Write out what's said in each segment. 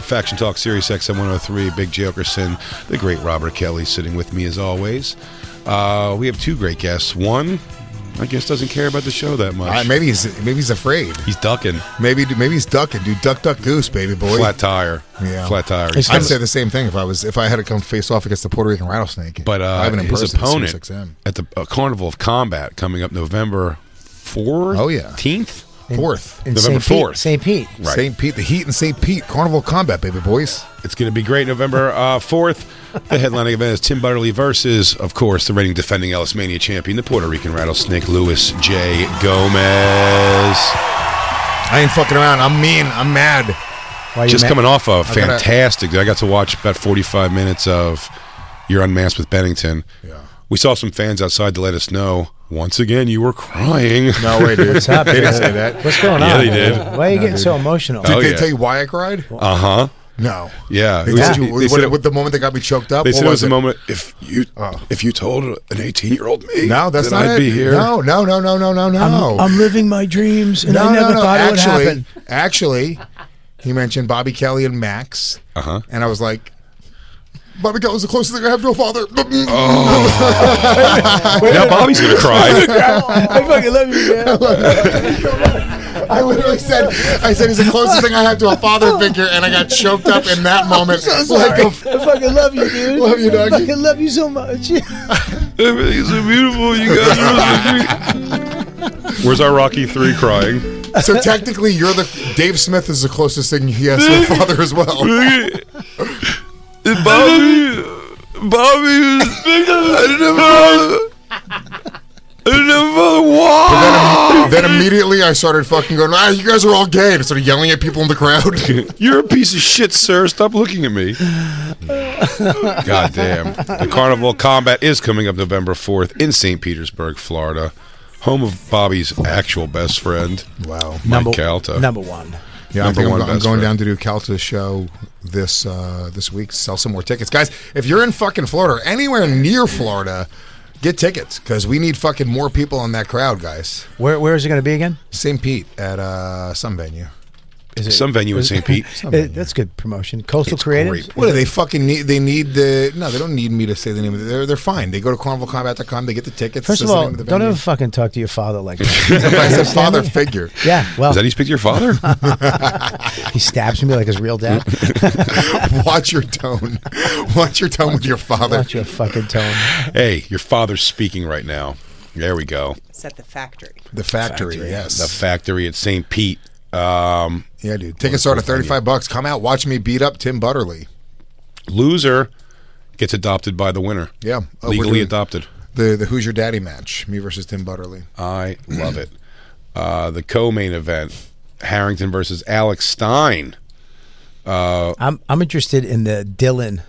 Faction Talk, Sirius XM 103, Big Jokerson, the great Robert Kelly sitting with me as always. We have two great guests. One, I guess, doesn't care about the show that much. Maybe he's afraid. He's ducking. Maybe he's ducking, dude. Duck, duck, goose, baby boy. Flat tire. Yeah. Flat tire. I'd say the same thing if I had to come face off against the Puerto Rican rattlesnake. But his opponent at the Carnival of Combat coming up November 4th? Oh, yeah. 10th? 4th. November 4th. St. Pete. Right. St. Pete. The heat in St. Pete. Carnival of Combat, baby boys. It's going to be great. November 4th. The headlining event is Tim Butterly versus, of course, the reigning defending Ellis Mania champion, the Puerto Rican rattlesnake, Luis J. Gomez. I ain't fucking around. I'm mean. I'm mad. Just coming off a fantastic. I got to watch about 45 minutes of You're Unmasked with Bennington. Yeah. We saw some fans outside to let us know, once again, you were crying. No way, dude. What's up, They didn't say that. What's going Yeah, on? they did. Why are you getting so emotional? Did they yeah. tell you why I cried? Uh-huh. No. Yeah. They said with the moment they got me choked up? They said what it was the it? moment, if you told an 18-year-old me No, that's that not I'd it. be here. No. I'm living my dreams, and I never thought it would happen. Actually, he mentioned Bobby Kelly and Max, and I was like, Bobby Kelly's the closest thing I have to a father. Now Bobby's going to cry. I fucking love you, man. I literally said, he's the closest thing I have to a father figure, and I got choked up in that moment. I fucking love you, dude. Love you, dog. I fucking love you so much. Everything's so beautiful. You guys are really Where's our Rocky 3 crying? So technically, Dave Smith is the closest thing he has to a father as well. Bobby I didn't have a father. Why? Then immediately I started fucking going, you guys are all gay. And I started yelling at people in the crowd. You're a piece of shit, sir. Stop looking at me. God damn. The Carnival of Combat is coming up November 4th in St. Petersburg, Florida. Home of Bobby's actual best friend. Wow. Mike Calta. Number one. Yeah, I'm going down to do Calta's show this week to sell some more tickets. Guys, if you're in fucking Florida or anywhere near Florida, get tickets because we need fucking more people in that crowd, guys. Where is it going to be again? St. Pete at some venue. Some venue in St. Pete. That's good promotion. Coastal Creatives. What do they fucking need? They need no, they don't need me to say the name of it. They're fine. They go to carnivalcombat.com. They get the tickets. First of all, don't ever fucking talk to your father like that. I said father figure. Yeah, well. Is that how you speak to your father? He stabs me like his real dad. Watch your tone. Watch your tone with your father. Watch your fucking tone. Hey, your father's speaking right now. There we go. It's at the factory. The factory, yes. The factory at St. Pete. Yeah, dude. Tickets start at $35. Come out, watch me beat up Tim Butterly. Loser gets adopted by the winner. Yeah, legally adopted. The Who's Your Daddy match, me versus Tim Butterly. I love it. The co-main event, Harrington versus Alex Stein. I'm interested in the Dylan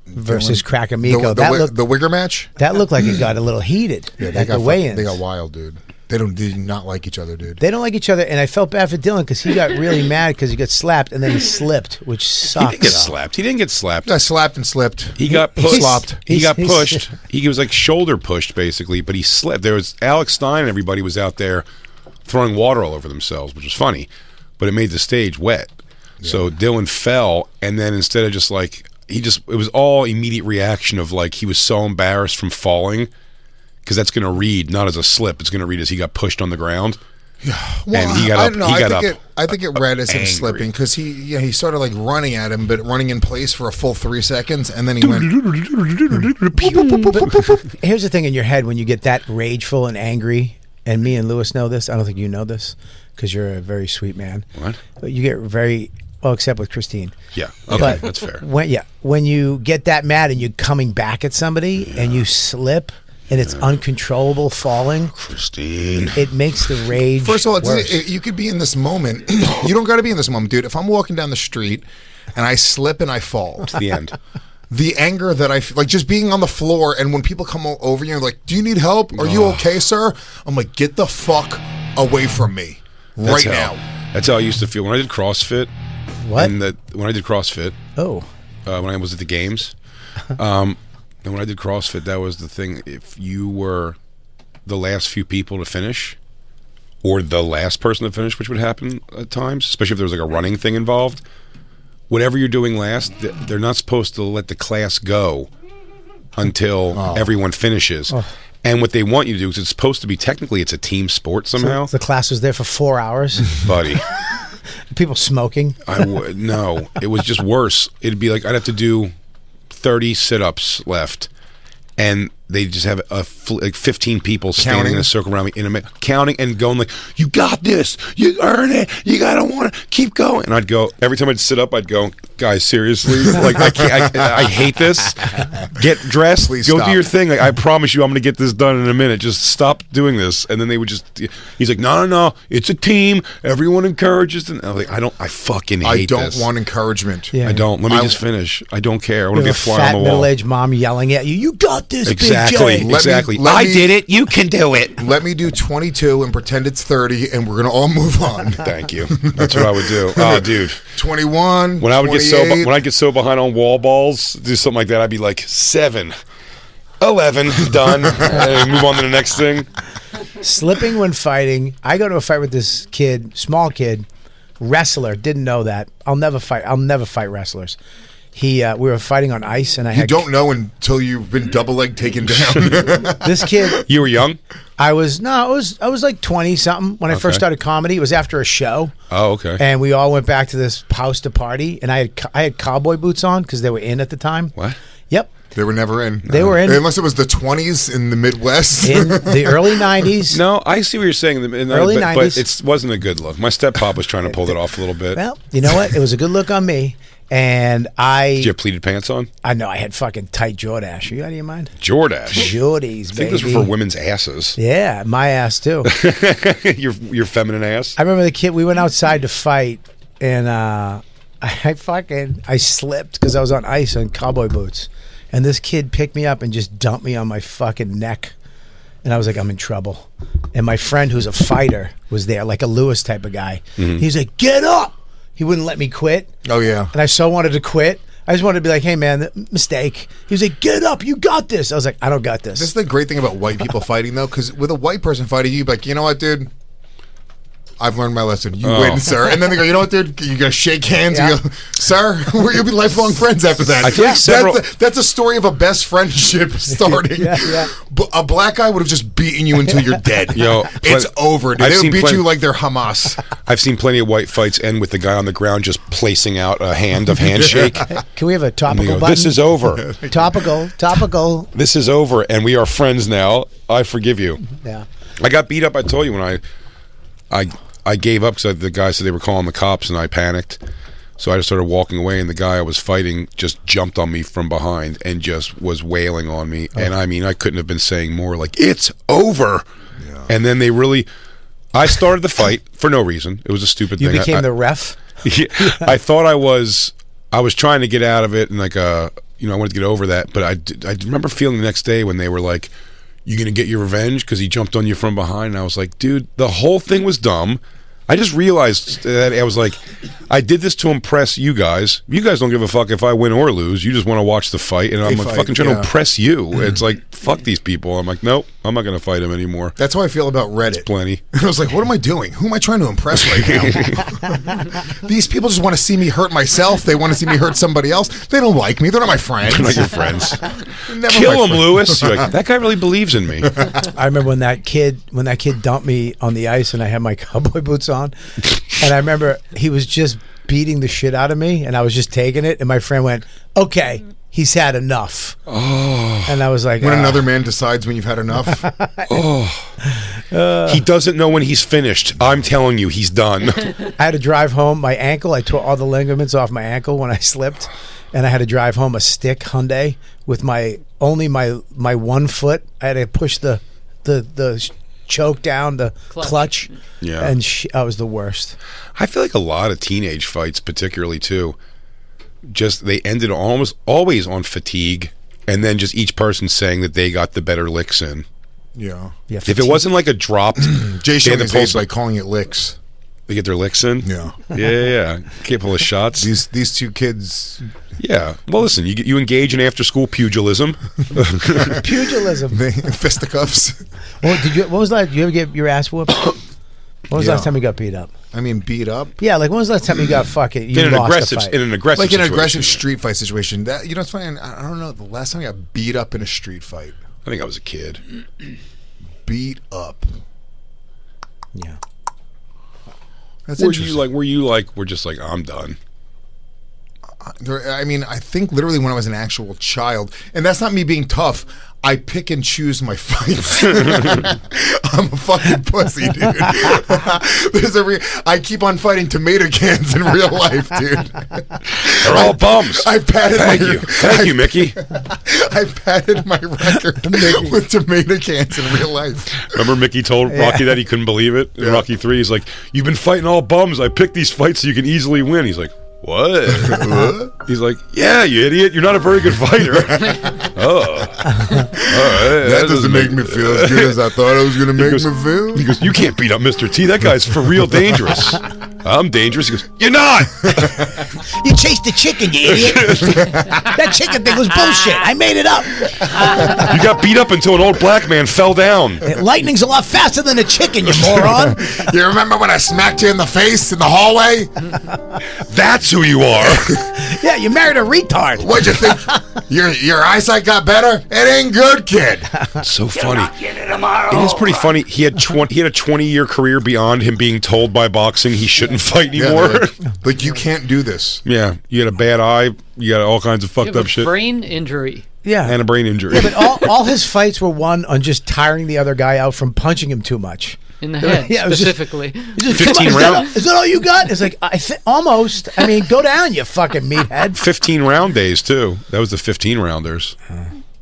versus Crack Amigo. The Wigger match. That looked like it got a little heated. Yeah, at the weigh-ins. They got wild, dude. They do not like each other, dude. They don't like each other, and I felt bad for Dylan because he got really mad because he got slapped and then he slipped, which sucks. He didn't get slapped. Got slapped and slipped. He got pushed. He got He's- pushed. He was like shoulder pushed basically, but he slipped. There was Alex Stein and everybody was out there throwing water all over themselves, which was funny, but it made the stage wet. Yeah. So Dylan fell, and then instead of just like it was all immediate reaction of like he was so embarrassed from falling. Because that's going to read not as a slip; it's going to read as he got pushed on the ground. Yeah, well, and he got up. I think it read as him slipping because he started like running at him, but running in place for a full 3 seconds, and then he went. Here's the thing in your head when you get that rageful and angry, and me and Lewis know this. I don't think you know this because you're a very sweet man. What? You get very well, except with Christine. Yeah, okay, but that's fair. When you get that mad and you're coming back at somebody and you slip. And it's uncontrollable falling. Christine. It makes the rage. First of all, worse. you could be in this moment. You don't got to be in this moment, dude. If I'm walking down the street and I slip and I fall. It's the end. The anger that I like just being on the floor and when people come over you and like, do you need help? Are you okay, sir? I'm like, get the fuck away from me now. That's how I used to feel when I did CrossFit. What? When I did CrossFit. Oh. When I was at the games. And when I did CrossFit, that was the thing. If you were the last few people to finish, or the last person to finish, which would happen at times, especially if there was like a running thing involved, whatever you're doing last, they're not supposed to let the class go until everyone finishes. And what they want you to do is it's supposed to be, technically it's a team sport somehow. So the class was there for 4 hours. Buddy. People smoking. No, it was just worse. It'd be like I'd have to do 30 sit-ups left. And they just have like 15 people standing in a circle around me, counting and going like, "You got this. You earn it. You gotta want to keep going." And I'd go every time I'd sit up, I'd go, "Guys, seriously, like I can't. I hate this. Get dressed. Please go stop. do your thing. Like, I promise you, I'm gonna get this done in a minute. Just stop doing this." And then they would just. He's like, "No. It's a team. Everyone encourages." And I'm like, I fucking hate this. I don't want encouragement. Yeah. I don't. Let me just finish. I don't care. I want to be a fly fat on the wall. middle-aged mom yelling at you. You got this. Exactly. Big J. Exactly. Let I me- did it. You can do it. Let me do 22 and pretend it's 30, and we're gonna all move on. Thank you. That's what I would do. Oh, dude. 21. When I would 28. when I get so behind on wall balls, do something like that, I'd be like 7, 11, done, and move on to the next thing. Slipping when fighting. I go to a fight with this kid, small kid, wrestler. Didn't know that. I'll never fight wrestlers. We were fighting on ice, and I You had don't know until you've been double leg taken down. this kid. You were young? I was like 20 something when I first started comedy. It was after a show. Oh, okay. And we all went back to this house to party, and I had cowboy boots on because they were in at the time. What? Yep. They were never in. They were in. Unless it was the 20s in the Midwest. In the early 90s. No, I see what you're saying. Early but 90s. It wasn't a good look. My step-pop was trying to pull it off a little bit. Well, you know what? It was a good look on me. And Did you have pleated pants on? I know I had fucking tight Jordache. Are you out of your mind? Jordache. Jordies, I think those were for women's asses. Yeah, my ass too. your feminine ass. I remember the kid. We went outside to fight, and I slipped because I was on ice on cowboy boots, and this kid picked me up and just dumped me on my fucking neck, and I was like, I'm in trouble. And my friend, who's a fighter, was there, like a Lewis type of guy. He's like, get up. He wouldn't let me quit. Oh, yeah. And I so wanted to quit. I just wanted to be like, hey, man, mistake. He was like, get up. You got this. I was like, I don't got this. This is the great thing about white people fighting, though, because with a white person fighting, you'd be like, you know what, dude? I've learned my lesson. You win, sir. And then they go, you know what, dude? You go shake hands. Yeah. You go, sir, you'll be lifelong friends after that. I feel like several- that's a story of a best friendship starting. Yeah. But a black guy would have just beaten you until you're dead. Yo, it's over, dude. I've They seen would beat plenty- you like they're Hamas. I've seen plenty of white fights end with the guy on the ground just placing out a handshake. Can we have a And they topical go, button? this is over. Topical. This is over, and we are friends now. I forgive you. Yeah. I got beat up. I told you when I gave up because the guy said they were calling the cops, and I panicked. So I just started walking away, and the guy I was fighting just jumped on me from behind and just was wailing on me. And I mean, I couldn't have been saying more. Like, it's over. Yeah. And then I started the fight for no reason. It was a stupid You thing. became the ref? Yeah, I thought I was trying to get out of it, and I wanted to get over that. But I remember feeling the next day when they were like, "You gonna get your revenge?" Because he jumped on you from behind. And I was like, "Dude, the whole thing was dumb." I just realized that I was like, I did this to impress you guys. You guys don't give a fuck if I win or lose. You just want to watch the fight, and I'm like, fucking trying to impress you. It's like, fuck these people. I'm like, nope, I'm not going to fight him anymore. That's how I feel about Reddit. Plenty. I was like, what am I doing? Who am I trying to impress right now? These people just want to see me hurt myself. They want to see me hurt somebody else. They don't like me. They're not my friends. They're not your friends. Never Kill my him, friend. Lewis. You're like, that guy really believes in me. I remember when that kid dumped me on the ice and I had my cowboy boots on, and I remember he was just beating the shit out of me, and I was just taking it, and my friend went, okay, he's had enough. Oh. And I was like, When another man decides when you've had enough. He doesn't know when he's finished. I'm telling you, he's done. I had to drive home. My ankle, I tore all the ligaments off my ankle when I slipped, and I had to drive home a stick Hyundai with my 1 foot. I had to push the choke down, the clutch. Yeah. And I was the worst. I feel like a lot of teenage fights, particularly too, just they ended almost always on fatigue, and then just each person saying that they got the better licks in. Yeah. If it wasn't like a dropped, Jay showed they had his to pull age by calling it licks. They get their licks in. Yeah. Yeah. Can't pull the shots. These two kids. Yeah. Well, listen, you engage in after school pugilism. Pugilism. Fisticuffs. What was that? Did you ever get your ass whooped? When was the last time you got beat up? I mean, beat up. Yeah, like when was the last time you got fucking? You In an lost aggressive, a fight? in an aggressive, Like an situation. aggressive street fight situation. That, you know, it's funny. I don't know. The last time I got beat up in a street fight. I think I was a kid. Beat up. Yeah. That's Were interesting. you like? We're just like, I'm done. I mean, I think literally when I was an actual child, and that's not me being tough. I pick and choose my fights. I'm a fucking pussy, dude. I keep on fighting tomato cans in real life, dude. They're all bums. I patted Thank you, Mickey. I patted my record with tomato cans in real life. Remember Mickey told Rocky that he couldn't believe it? In Rocky 3, he's like, "You've been fighting all bums. I picked these fights so you can easily win." He's like, "What?" He's like, "Yeah, you idiot. You're not a very good fighter." Oh. That doesn't make me feel as good as I thought it was going to make me feel. He goes, "You can't beat up Mr. T. That guy's for real dangerous." "I'm dangerous." He goes, "You're not." You chased the chicken, you idiot. That chicken thing was bullshit. I made it up. You got beat up until an old black man fell down. Lightning's a lot faster than a chicken, you moron. You remember when I smacked you in the face in the hallway? That's who you are. Yeah, you married a retard. What'd you think? Your eyesight got better? It ain't good, kid. So funny. It is pretty funny. He had a 20-year career beyond him being told by boxing he shouldn't fight anymore. Like, you can't do this. Yeah, you had a bad eye. You got all kinds of fucked up shit. Brain injury. Yeah. And a brain injury. Yeah, but all his fights were won on just tiring the other guy out from punching him too much. In the head, Yeah, it was specifically. 15 rounds. Is that all you got? It's like, almost. I mean, go down, you fucking meathead. 15 round days too. That was the 15 rounders.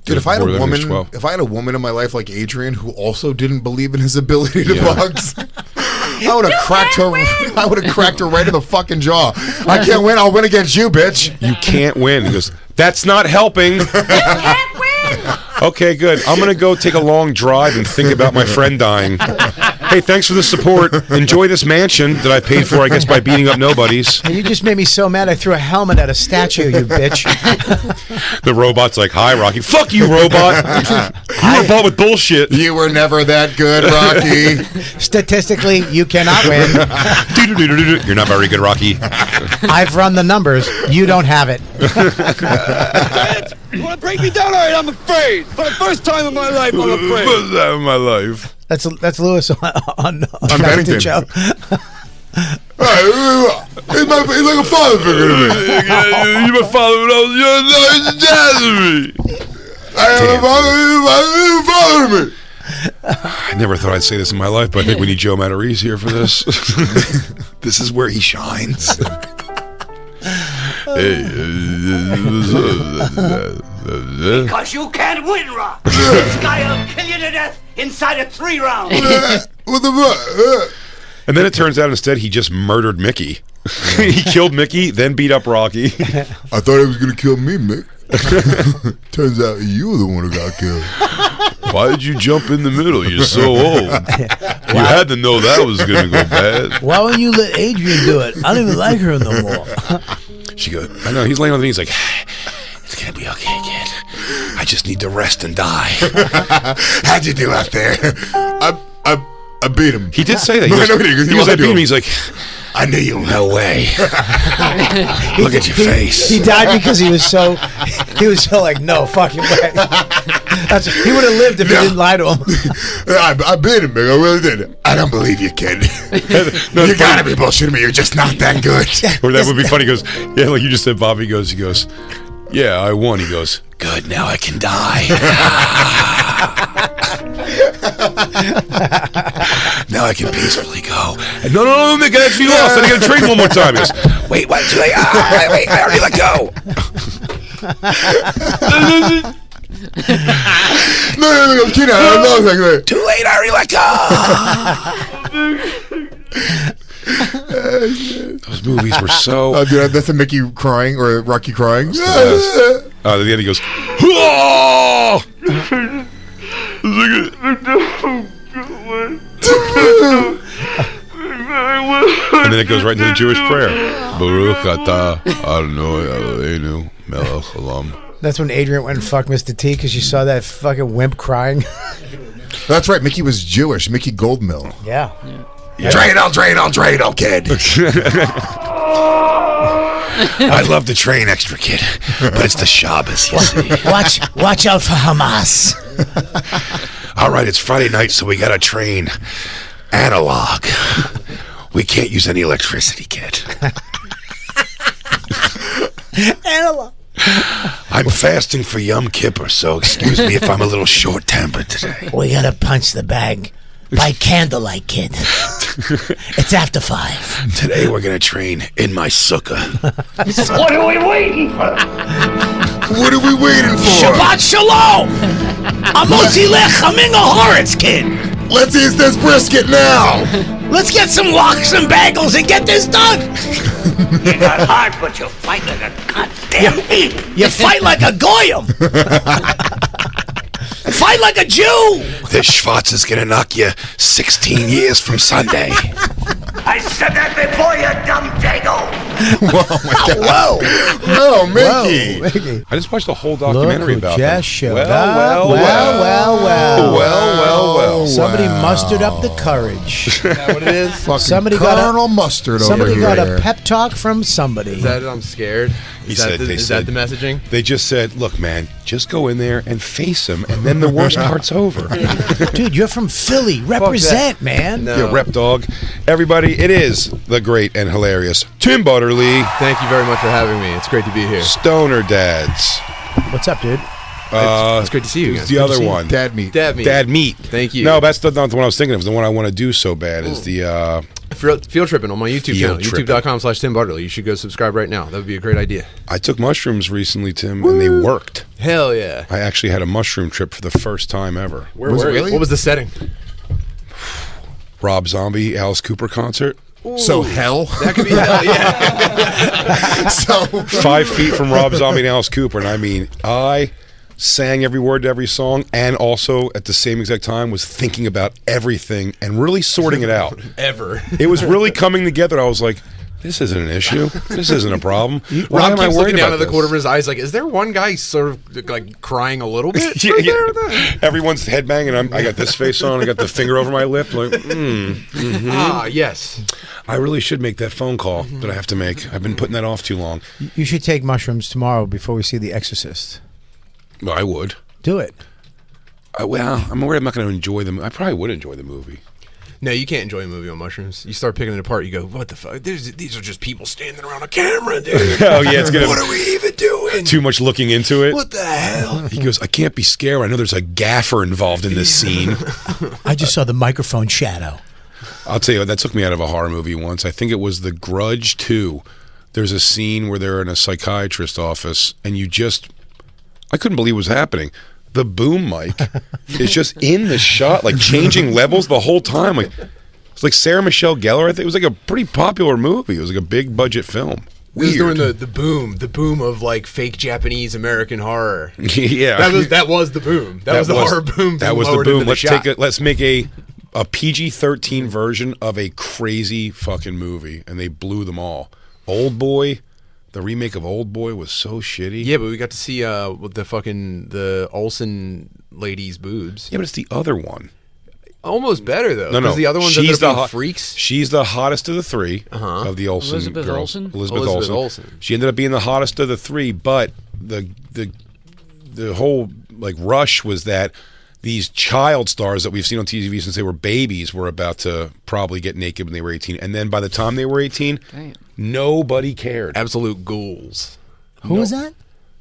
Dude, if I had More a than woman, 12. if I had a woman in my life like Adrian who also didn't believe in his ability to box, I would have cracked her. I would have cracked her right in the fucking jaw. I can't win. I'll win against you, bitch. You can't win. He goes, "That's not helping." Okay, good. I'm going to go take a long drive and think about my friend dying. Hey, thanks for the support. Enjoy this mansion that I paid for, I guess, by beating up nobodies. And you just made me so mad I threw a helmet at a statue, you bitch. The robot's like, "Hi, Rocky." "Fuck you, robot. You were bought with bullshit." You were never that good, Rocky. Statistically, you cannot win. You're not very good, Rocky. I've run the numbers. You don't have it. You want to break me down? All right, I'm afraid. For the first time in my life, I'm afraid. First time in my life. That's Lewis on Bennington. Show. He's like a father figure to me. You my father when I was young. No, he's a dad to me. He's a father to me. I never thought I'd say this in my life, but I think we need Joe Matarese here for this. This is where he shines. Because you can't win, Rock. This guy will kill you to death inside of 3 rounds. What the fuck? And then it turns out instead he just murdered Mickey. He killed Mickey, then beat up Rocky. I thought he was going to kill me, Mick. Turns out you were the one who got killed. Why did you jump in the middle? You're so old. You had to know that was going to go bad. Why won't you let Adrian do it? I don't even like her no more. She goes, I know, he's laying on the knee. He's like, "It's going to be okay, kid. I just need to rest and die." How'd you do out there? I beat him. He did say that. He No, goes, I know he did. he goes, I "I beat do. him." He's like, I knew you. "No way." Look at your face. He died because he was so like, no fucking way. He would have lived if he didn't lie to him. I beat him, Mick. I really did. I don't believe you, kid. You gotta be bullshitting me. You're just not that good. Or that would be funny. He goes, yeah, like you just said, Bobby. He goes, "Yeah, I won." He goes, "Good, now I can die." Now I can peacefully go. No, Mick, I actually lost. I got to train one more time. He goes, "Wait, what? Too late. Wait, I already let go." No, I'm kidding. I don't know exactly. "Too late, I already let go." Those movies were so... Oh, dude, that's a Mickey crying or Rocky crying. At the end he goes, "Whoa!" And then it goes right into the Jewish prayer. Baruch atah Adonai Eloheinu melech haolam. That's when Adrian went and fucked Mr. T because you saw that fucking wimp crying. That's right. Mickey was Jewish. Mickey Goldmill. Yeah. Dreidel, kid. I love the train extra, kid, but it's the Shabbos, you see. Watch out for Hamas. All right, it's Friday night, so we got a train. Analog. We can't use any electricity, kid. Analog. I'm fasting for Yom Kippur, so excuse me if I'm a little short-tempered today. We gotta punch the bag by candlelight, kid. It's after 5. Today we're gonna train in my sukkah. What are we waiting for? What are we waiting for? Shabbat shalom. Amotzi lech aminga horitz, kid. Let's eat this brisket now. Let's get some lox and bagels and get this done. You got heart, but you fight like a goddamn ape. You fight like a goyim. Fight like a Jew. This Schwartz is gonna knock you 16 years from Sunday. I said that before, you dumb dago. Oh my God. Whoa. Oh, Mickey. Mickey. I just watched the whole documentary about them. Just showed Well. Somebody mustered up the courage. Is that what it is? Fucking Somebody Colonel Mustard over Somebody here. got a pep talk from somebody. Is that I'm scared? Is that the messaging? They just said, look, man, just go in there and face him, and then the worst part's over. Dude, you're from Philly. Represent, man. No. Yeah, rep dog. Everybody, it is the great and hilarious Tim Butterly, Thank you very much for having me. It's great to be here. Stoner Dads. What's up, dude? It's great to see you again. Who's the other one? Dad meat. Dad meat. Dad Meat. Thank you. No, that's not the one I was thinking of. The one I want to do so bad is the... Field tripping on my YouTube channel, Trippin'. youtube.com/Tim Butterly. You should go subscribe right now. That would be a great idea. I took mushrooms recently, Tim, and they worked. Hell yeah. I actually had a mushroom trip for the first time ever. Where Was it were you? really? What was the setting? Rob Zombie, Alice Cooper concert. So hell. That could be hell, yeah. So 5 feet from Rob Zombie and Alice Cooper. And I mean, I sang every word to every song and also at the same exact time was thinking about everything and really sorting it out. Ever. It was really coming together. I was like, this isn't an issue. This isn't a problem. Why Rob am I keeps worried looking down about at the this? corner of his eyes like, is there one guy sort of like crying a little bit? Yeah, right yeah. there or there? Everyone's headbanging. I got this face on. I got the finger over my lip. Like, Ah, yes. I really should make that phone call that I have to make. I've been putting that off too long. You should take mushrooms tomorrow before we see The Exorcist. Well, I would. Do it. Well, I'm worried I'm not going to enjoy them. I probably would enjoy the movie. No, you can't enjoy a movie on mushrooms. You start picking it apart, you go, what the fuck? These are just people standing around a camera, dude. Oh, yeah, it's going to... What are we even doing? Too much looking into it. What the hell? He goes, I can't be scared. I know there's a gaffer involved in this scene. I just saw the microphone shadow. I'll tell you what, that took me out of a horror movie once. I think it was The Grudge 2. There's a scene where they're in a psychiatrist's office, and I couldn't believe what was happening. The boom mic is just in the shot, like changing levels the whole time. Like it's like Sarah Michelle Gellar. I think it was like a pretty popular movie. It was like a big budget film. It was Weird. during the boom of like fake Japanese American horror. Yeah, That was the boom. That was the horror boom. That being was the lowered boom. into shot. Let's make a PG-13 version of a crazy fucking movie, and they blew them all. Old Boy. The remake of Old Boy was so shitty. Yeah, but we got to see the Olsen lady's boobs. Yeah, but it's the other one. Almost better though. No. Because the other ones She's ended up being hot- freaks. She's the hottest of the three Uh-huh. of the Olsen Elizabeth girls. Olsen? Elizabeth Olsen. She ended up being the hottest of the three, but the whole like rush was that these child stars that we've seen on TV since they were babies were about to probably get naked when they were 18. And then by the time they were 18, Damn. nobody cared. Absolute ghouls. Who was that?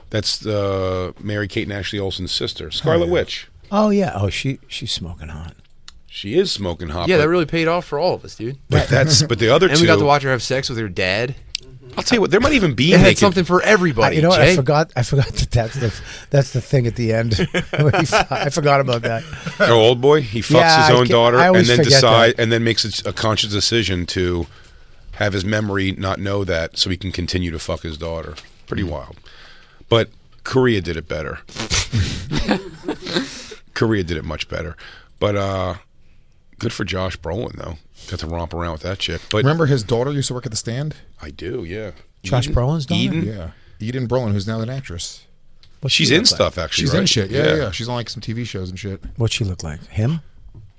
That's Mary Kate and Ashley Olsen's sister, Scarlet Witch. Oh, yeah. Oh, she's smoking hot. She is smoking hot. Yeah, but, that really paid off for all of us, dude. but the other And two. we got to watch her have sex with her dad. I'll tell you what, there might even be It had naked. something for everybody. You know what? Jay. I forgot that that's the thing at the end. I forgot about that. Oh, Old Boy, he fucks Yeah, his own daughter I and always then forget that. makes a conscious decision to have his memory not know that so he can continue to fuck his daughter. Pretty wild. But Korea did it better. Korea did it much better. But good for Josh Brolin though. Got to romp around with that chick. But remember his daughter used to work at the Stand? I do, yeah. Josh Brolin's daughter? Eden? Yeah. Eden Brolin, who's now an actress. What's She's she in look like? stuff actually. She's right? in shit. Yeah. She's on like some TV shows and shit. What's she look like? Him?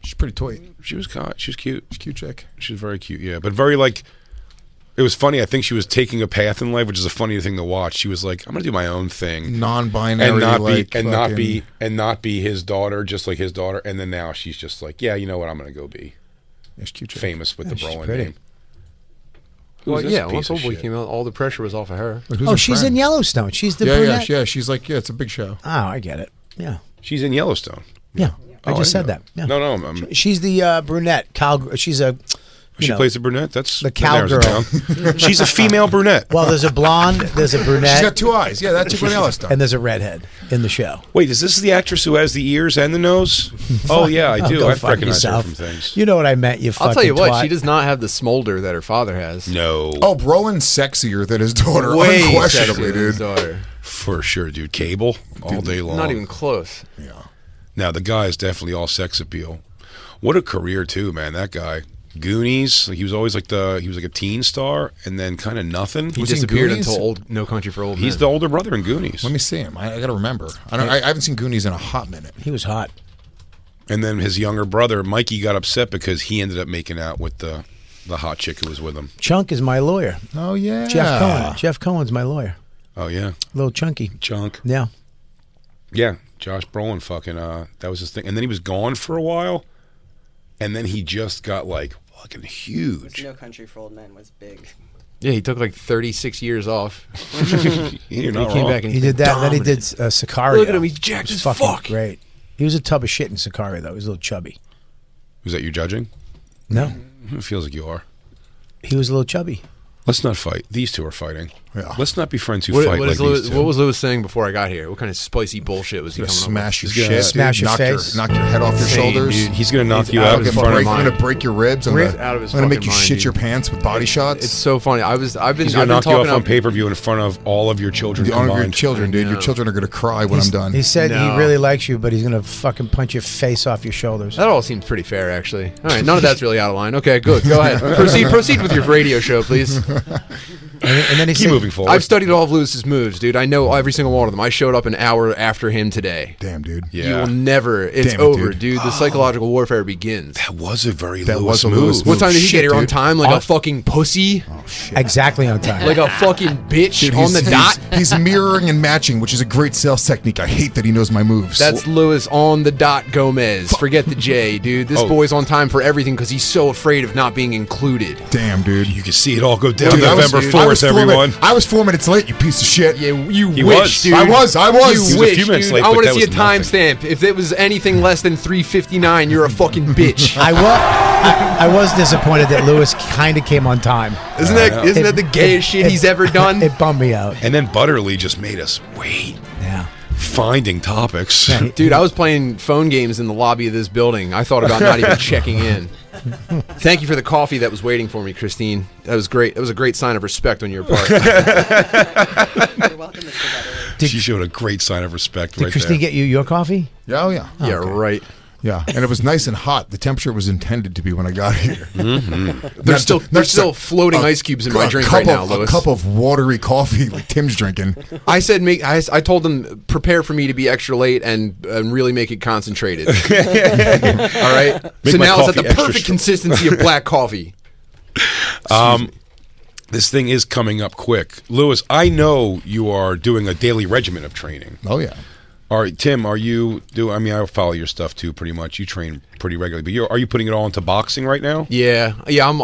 She's pretty toy. She was cute. She's a cute chick. She was very cute, yeah. But very like, it was funny. I think she was taking a path in life, which is a funny thing to watch. She was like, I'm going to do my own thing. Non-binary. And not be his daughter, just like his daughter. And then now she's just like, yeah, you know what? I'm going to go be cute chick. famous with the Brolin pretty. name. Well, Who's this yeah, piece once of Old Boy shit? came out, all the pressure was off of her. Wait, who's Oh, her she's friend? in Yellowstone. She's the Yeah, brunette. yeah. She's like, it's a big show. Oh, I get it. Yeah. She's in Yellowstone. Yeah. I Oh, just said didn't that. know. Yeah. No, She's the brunette. She's a. she plays a brunette. That's the that narrows it cowgirl. down. She's a female brunette. Well, there's a blonde, there's a brunette. She's got 2 eyes. Yeah, that chick from Yellowstone. And there's a redhead in the show. Wait, is this the actress who has the ears and the nose? Oh yeah, I do. Go I fuck recognize her yourself. from things. You know what I meant, you fucking I'll tell you what, twat. she does not have the smolder that her father has. No, Oh, Brolin's sexier than his daughter, Way unquestionably, sexier than his dude. daughter. for sure, dude. Cable all day long. Not even close. Yeah. Now the guy is definitely all sex appeal. What a career too, man. That guy. Goonies. Like, he was always like a teen star, and then kind of nothing. He Was he in disappeared Goonies? until No Country for Old Men. He's the older brother in Goonies. Let me see him. I got to remember. I haven't seen Goonies in a hot minute. He was hot. And then his younger brother, Mikey, got upset because he ended up making out with the hot chick who was with him. Chunk is my lawyer. Oh, yeah. Jeff Cohen. Jeff Cohen's my lawyer. Oh yeah, Little chunky. Chunk. Yeah. Yeah, Josh Brolin fucking that was his thing. And then he was gone for a while, and then he just got like fucking huge. No Country for Old Men was big. Yeah, he took like 36 years off. You're not he came wrong. back and He did that. Then he did dominant. Sicario. Look at him, he's jacked It was as fucking fuck. Great. He was a tub of shit in Sicario, though. He was a little chubby. Was that you judging? No. It feels like you are. He was a little chubby. Let's not fight. These two are fighting. Yeah. Let's not be friends who What, fight what, like is Lewis, these two. what was Lewis saying before I got here? What kind of spicy bullshit was he Gonna coming smash your He's gonna shit, smash dude. your knock face. knock your head off your Insane, shoulders. dude. He's gonna knock He's you out out of in his front of fucking mine. I'm gonna break your ribs. I'm Ripped out of his gonna make fucking you mind, shit dude. your pants with body shots. It's so funny. I've He's been gonna knock you talking off on up. pay-per-view in front of all of your children the honor of your combined. children, dude. Your know. children are gonna cry when I'm done. He said No. he really likes you, but he's going to fucking punch your face off your shoulders. That all seems pretty fair, actually. All right, none of that's really out of line. Okay, good. Go ahead. Proceed with your radio show, please. And then he Keep said, moving forward. I've studied all of Lewis's moves, dude. I know every single one of them. I showed up an hour after him today. Damn, dude. Yeah. You will never. It's Damn it, over, dude. dude. The psychological warfare begins. That was a very That Lewis was a move. Lewis What time did he Shit, get here on dude. time? Like a fucking pussy? exactly on time. Like a fucking bitch Dude, on the dot? He's mirroring and matching, which is a great sales technique. I hate that he knows my moves. That's Lewis on the dot Gomez. Forget the J, dude. This Oh. boy's on time for everything because he's so afraid of not being included. damn, dude. You can see it all go down Dude, I was- November I was 4th, 4 everyone. I was 4 minutes late, you piece of shit. Yeah, you He wish, was. dude. I was. You He was a wish, few minutes dude. late, I but want to that see a was nothing. timestamp. If it was anything less than 3:59, you're a fucking bitch. I was disappointed that Lewis kind of came on time. Isn't that the gayest shit he's ever done? It bummed me out. And then Butterly just made us wait, Yeah. finding topics. Dude, I was playing phone games in the lobby of this building. I thought about not even checking in. Thank you for the coffee that was waiting for me, Christine. That was great. That was a great sign of respect on your part. You're welcome, Mr. Butterly. She showed a great sign of respect Did right Christine there. get you your coffee? Oh, yeah. Yeah, right. Yeah, and it was nice and hot. The temperature was intended to be when I got here. There's still floating ice cubes in my drink right now, Lewis. A cup of watery coffee like Tim's drinking. I said, I told them prepare for me to be extra late and really make it concentrated. All right. Make So my now it's at coffee the extra perfect strong. consistency of black coffee. This thing is coming up quick. Lewis, I know you are doing a daily regimen of training. Oh, yeah. All right, Tim, are you I mean, I follow your stuff too pretty much. You train pretty regularly, but are you putting it all into boxing right now? Yeah. I'm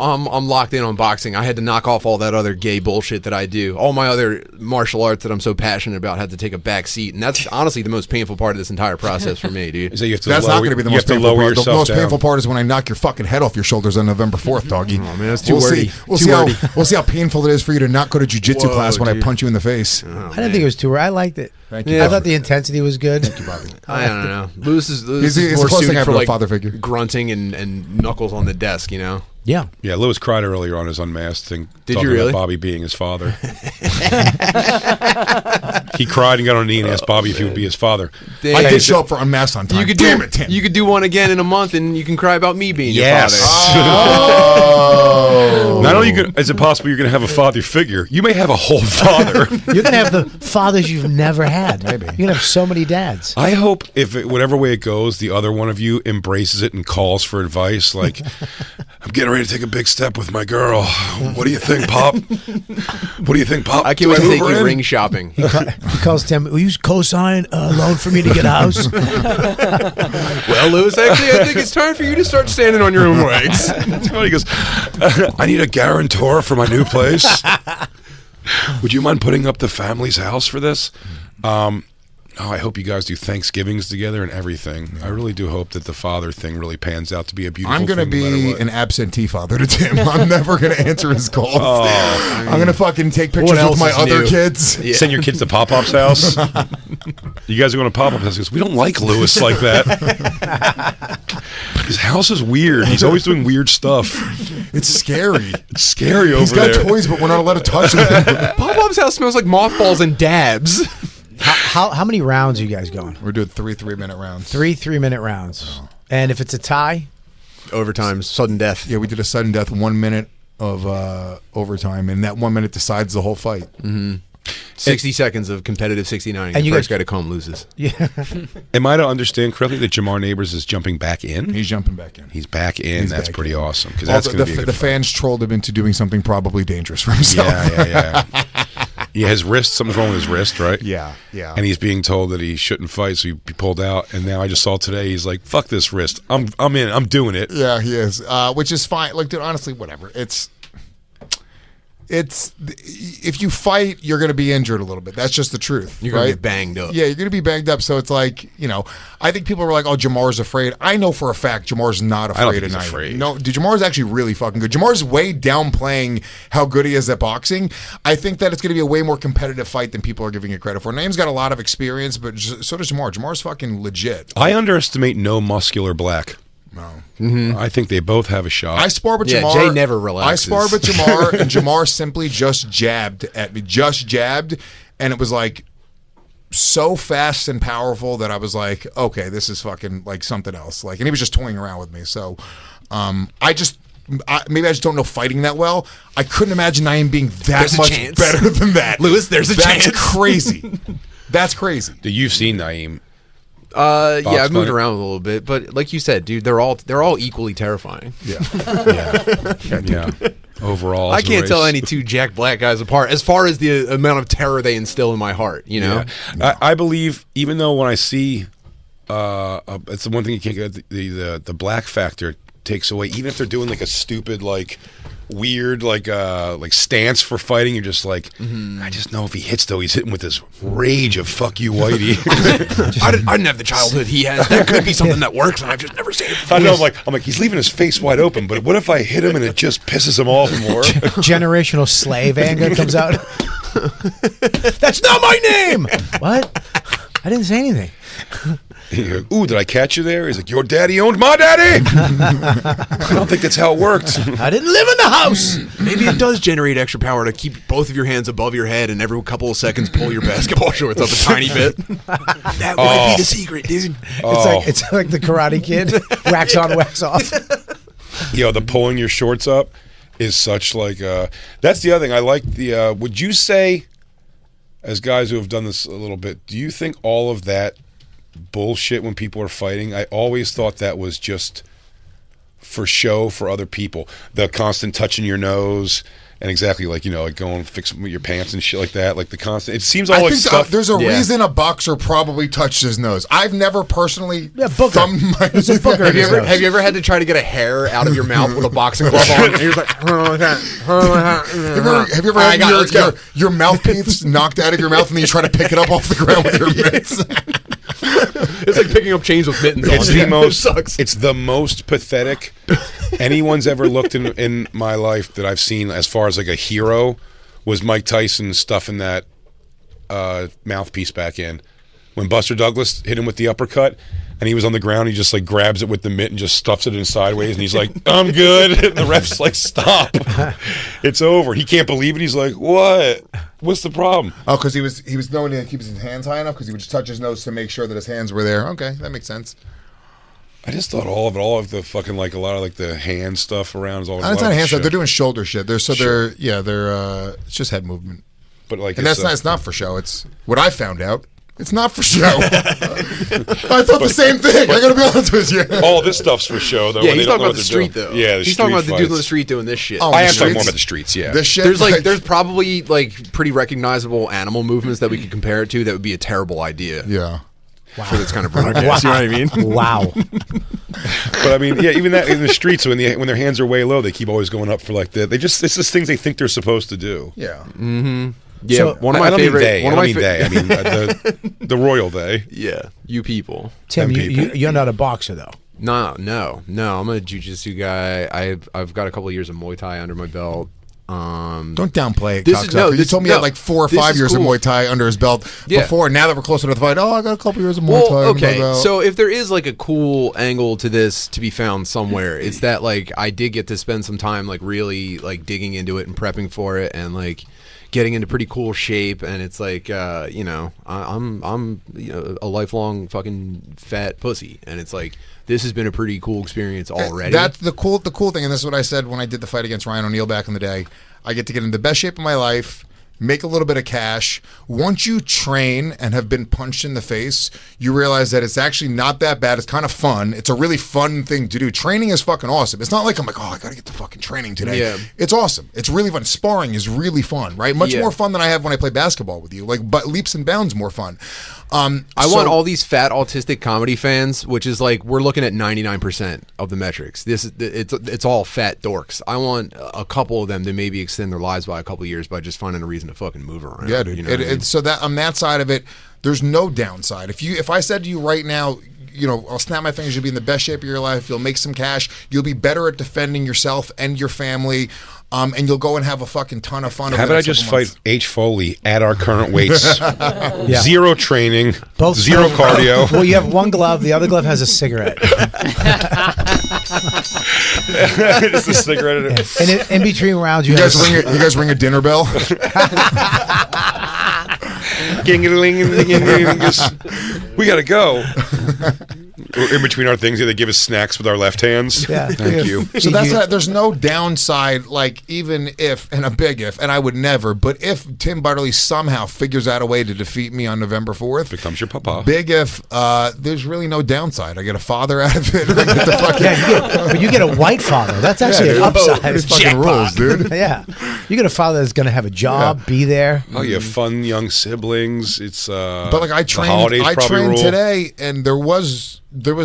locked in on boxing. I had to knock off all that other gay bullshit that I do. All my other martial arts that I'm so passionate about had to take a back seat, and that's honestly the most painful part of this entire process for me, dude. Is that you have to That's lower, not going to be the you most have to painful lower part. The yourself most down. painful part is when I knock your fucking head off your shoulders on November 4th, doggy. Oh, man, that's too we'll wordy. see. We'll Too see wordy. we'll see how painful it is for you to not go to jujitsu Whoa, class when I dude. punch you in the face. I didn't think it was too. I liked it. Thank you. I thought the intensity was good. Thank you, Bobby. I don't know. Lewis is He's more the closest thing I suited have for to a like father figure. grunting and knuckles on the desk, you know? Yeah. Yeah, Lewis cried earlier on his unmasked thing. Did talking you really? About Bobby being his father. He cried and got on a knee and asked Bobby if he would be his father. Damn. I did show up for Unmasked on time. You could Damn it, Tim. You could do one again in a month, and you can cry about me being Yes. your father. Not only is it possible you're going to have a father figure, you may have a whole father. You're gonna have the fathers you've never had. Maybe you're gonna have so many dads. I hope whatever way it goes, the other one of you embraces it and calls for advice. Like, I'm getting ready to take a big step with my girl. What do you think, Pop? What do you think, Pop? I can't wait to take you ring shopping. He calls Tim. Will you co-sign a loan for me to get a house? Well, Lewis, actually, I think it's time for you to start standing on your own legs. That's funny. He goes, I need a guarantor for my new place. Would you mind putting up the family's house for this? I hope you guys do Thanksgivings together and everything. I really do hope that the father thing really pans out to be a beautiful I'm thing. going to be an absentee father to Tim. I'm never going to answer his calls. I'm going to fucking take pictures else with my is other new? kids. Yeah. Send your kids to Pop-Pop's house. You guys are going to Pop-Pop's house. He goes, we don't like Lewis like that. His house is weird. He's always doing weird stuff. It's scary. It's scary over He's got there. toys, but we're not allowed to touch them. Pop-Pop's house smells like mothballs and dabs. How many rounds are you guys going? We're doing 3-3-minute rounds. 3 3-minute rounds. And if it's a tie, Overtime, sudden death. Yeah, we did a sudden death, 1 minute of overtime, and that 1 minute decides the whole fight. 60 seconds of competitive 69. And The you first guys- guy to come loses. yeah. Am I to understand correctly that Jamar Neighbors is jumping back in? He's jumping back in. He's back in. He's That's back pretty in. awesome because that's going to be a good the fight. fans trolled him into doing something probably dangerous for himself. Yeah. Yeah, his wrist, something's wrong with his wrist, right? yeah. And he's being told that he shouldn't fight, so he pulled out. And now I just saw today, he's like, fuck this wrist. I'm in. I'm doing it. Yeah, he is, which is fine. Like, dude, honestly, whatever. It's if you fight, you're going to be injured a little bit. That's just the truth. You're going right? to get banged up. Yeah, you're going to be banged up. So it's like, I think people were like, "Oh, Jamar's afraid." I know for a fact Jamar's not afraid. I don't think he's of Naeem. afraid. No, dude, Jamar's actually really fucking good. Jamar's way downplaying how good he is at boxing. I think that it's going to be a way more competitive fight than people are giving it credit for. Naeem's got a lot of experience, but so does Jamar. Jamar's fucking legit. I underestimate no muscular black. No. I think they both have a shot. I spar with Yeah, Jamar. Jay never relaxes. I sparred with Jamar, and Jamar simply just jabbed at me. Just jabbed, and it was like so fast and powerful that I was like, okay, this is fucking like something else. Like, and he was just toying around with me. So, maybe I just don't know fighting that well. I couldn't imagine Naeem being that There's a much chance. better than that. Lewis, there's a That's chance. crazy. That's crazy. Dude, you've seen Naeem. Yeah, I've moved fight? around a little bit, but like you said, dude, they're all equally terrifying. Yeah. Yeah. Overall, I as a can't tell race. any two Jack Black guys apart as far as the amount of terror they instill in my heart. You know, Yeah. I believe, even though when I see, it's the one thing you can't get, the black factor takes away. Even if they're doing like a stupid, like weird, like stance for fighting, you're just like, I just know if he hits though, he's hitting with this rage of "fuck you, Whitey." I didn't have the childhood he has. That could be something that works, and I've just never seen it before. I know. I'm like, he's leaving his face wide open. But what if I hit him and it just pisses him off more? Generational slave anger comes out. That's not my name. What? I didn't say anything. You're like, ooh, did I catch you there? He's like, your daddy owned my daddy. I don't think that's how it worked. I didn't live in the house. Maybe it does generate extra power to keep both of your hands above your head, and every couple of seconds pull your basketball shorts up a tiny bit. That might be the secret, dude. It's like the Karate Kid. Wax on, wax off. The pulling your shorts up is such like that's the other thing. I like the would you say, as guys who have done this a little bit, do you think all of that bullshit when people are fighting, I always thought that was just for show for other people, the constant touching your nose and exactly like like going fix your pants and shit like that, like the constant, it seems all I like think stuff. there's a reason a boxer probably touched his nose. I've never personally Booker. thumbed my There's a booger Have you in his ever nose. have you ever had to try to get a hair out of your mouth with a boxing glove on? And you're just like, Have you ever had let's go. your mouthpiece knocked out of your mouth and then you try to pick it up off the ground with your mitts? It's like picking up chains with mittens It's on. the It most. sucks. It's the most pathetic anyone's ever looked in my life that I've seen as far as like a hero was Mike Tyson stuffing that mouthpiece back in. when Buster Douglas hit him with the uppercut, and he was on the ground. He just like grabs it with the mitt and just stuffs it in sideways, and he's like, "I'm good." And the ref's like, "Stop, it's over." He can't believe it. He's like, "What? What's the problem?" Oh, because he was knowing to keep his hands high enough because he would just touch his nose to make sure that his hands were there. Okay, that makes sense. I just thought all of the fucking like a lot of like the hand stuff around is all. It's not hand stuff. They're doing shoulder shit. They're it's just head movement. But like, and it's not for show. It's what I found out. It's not for show. I thought the same thing. I gotta be honest with you. All this stuff's for show, though. Yeah, he's talking about the street, though. Yeah, he's talking about the dude on the street doing this shit. Oh, I am talking more about the streets. Yeah, this shit. There's probably like pretty recognizable animal movements that we could compare it to. That would be a terrible idea. Yeah. Wow. For this kind of broadcast, you know what I mean? Wow. But I mean, yeah, even that in the streets when their hands are way low, they keep always going up for like it's just things they think they're supposed to do. Yeah. Mm-hmm. Yeah, So, one of my favorite. I mean the royal they. Yeah, you people. Tim, you're not a boxer though. No. I'm a jiu-jitsu guy. I've got a couple of years of Muay Thai under my belt. Don't downplay it, This is- cocksucker. no, You this- told me he no, had like 4 or this 5 is years of cool. Muay Thai under his belt Yeah. before. Now that we're closer to the fight, I got a couple years of Muay Thai under my belt. So if there is like a cool angle to this to be found somewhere, it's that like I did get to spend some time like really like digging into it and prepping for it and like getting into pretty cool shape, and it's like I'm a lifelong fucking fat pussy, and it's like this has been a pretty cool experience already. That's the cool thing, and this is what I said when I did the fight against Ryan O'Neal back in the day. I get to get in the best shape of my life, make a little bit of cash. Once you train and have been punched in the face, you realize that it's actually not that bad. It's kind of fun. It's a really fun thing to do. Training is fucking awesome. It's not like I'm like, I got to get to fucking training today. Yeah. It's awesome. It's really fun. Sparring is really fun, right? Much more fun than I have when I play basketball with you. Like, but leaps and bounds more fun. I want all these fat autistic comedy fans, which is like we're looking at 99% of the metrics. It's all fat dorks. I want a couple of them to maybe extend their lives by a couple of years by just finding a reason to fucking move around. Yeah, dude. You know what I mean? So that on that side of it, there's no downside. If I said to you right now, I'll snap my fingers, you'll be in the best shape of your life, you'll make some cash, you'll be better at defending yourself and your family, and you'll go and have a fucking ton of fun. How about I just fight H. Foley at our current weights? Zero training, zero cardio. Well, you have one glove. The other glove has a cigarette. Just a cigarette. And in between rounds, You guys ring a dinner bell? We gotta go. In between our things, they give us snacks with our left hands. Yeah. Thank you. So there's no downside, like even if, and a big if, and I would never, but if Tim Butterly somehow figures out a way to defeat me on November 4th, Becomes your papa. big if, there's really no downside. I get a father out of it. I get the fucking, but you get a white father. That's actually an upside. It fucking rules, dude. Yeah. You get a father that's going to have a job, be there. Oh, you have fun young siblings. It's But like I the holidays trained probably rule. today, and there was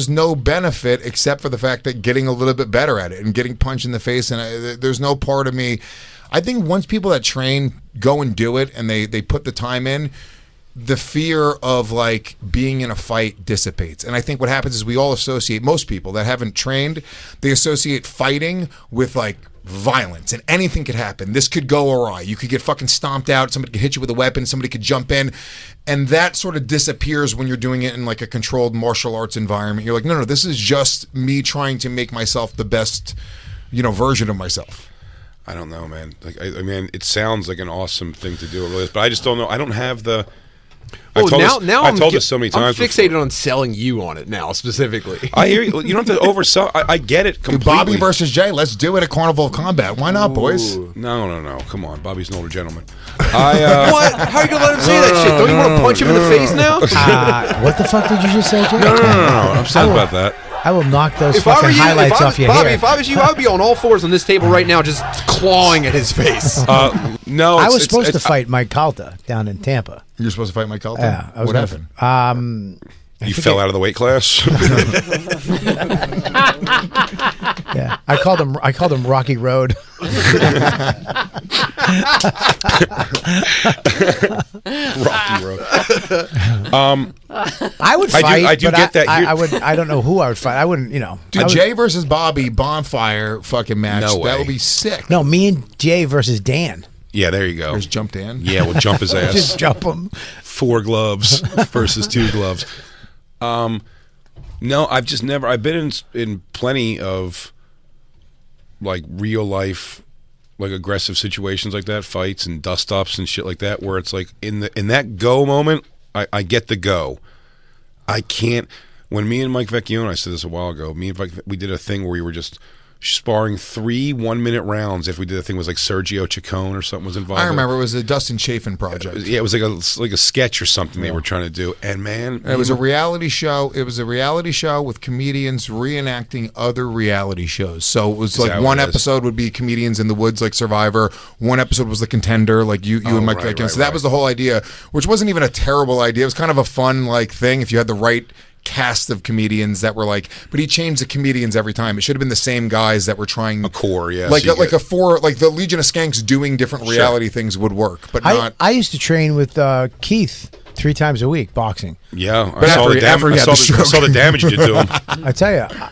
no benefit except for the fact that getting a little bit better at it and getting punched in the face. And there's no part of me. I think once people that train go and do it and they put the time in, the fear of like being in a fight dissipates. And I think what happens is we all associate, most people that haven't trained, they associate fighting with like violence, and anything could happen. This could go awry. You could get fucking stomped out. Somebody could hit you with a weapon. Somebody could jump in. And that sort of disappears when you're doing it in like a controlled martial arts environment. You're like, no, this is just me trying to make myself the best, version of myself. I don't know, man. Like, I mean, it sounds like an awesome thing to do, but I just don't know. I don't have the. I've told this so many times. I'm fixated before. on selling you on it now specifically. I hear you. You don't have to oversell. I get it completely. Bobby versus Jay. Let's do it at Carnival of Combat. Why not, boys? No. Come on. Bobby's an older gentleman. What? How are you gonna let him say that shit? Don't you want to punch him in the face now? What the fuck did you just say, Jay? No. I'm sorry about that. I will knock those If I were fucking you, highlights off your Bobby, hair. if I was you, I would be on all fours on this table right now, just clawing at his face. No, I was supposed to fight Mike Calta down in Tampa. You're supposed to fight Mike Calton? Yeah, I was What gonna- happened? You fell out of the weight class. Yeah, I called him Rocky Road. Rocky Road. I would fight. I do but get that. I would. I don't know who I would fight. I wouldn't. Dude, Jay versus Bobby Bonfire fucking match. No way. That would be sick. No, me and Jay versus Dan. Yeah, there you go. There's Jump Dan. Yeah, we'll jump his ass. Just jump him. 4 gloves versus 2 gloves. No, I've just never. I've been in plenty of like real life, like aggressive situations like that, fights and dust ups and shit like that, where it's like in that go moment, I get the go. I can't. When me and Mike Vecchione, I said this a while ago, me and Mike, we did a thing where we were just sparring 3 1-minute rounds. If we did a thing, it was like Sergio Chacon or something was involved. I remember it was a Dustin Chafin project. Yeah, it was like a sketch or something they were trying to do. And man, it was a reality show. It was a reality show with comedians reenacting other reality shows. So it was like one episode would be comedians in the woods, like Survivor. One episode was The Contender, like you and Mike Vecchione. So that was the whole idea, which wasn't even a terrible idea. It was kind of a fun like thing if you had the right cast of comedians that were like, but he changed the comedians every time. It should have been the same guys that were trying a core, yeah, like the Legion of Skanks doing different reality things would work, but not. I used to train with Keith 3 times a week boxing. Yeah, I saw the damage you did to him.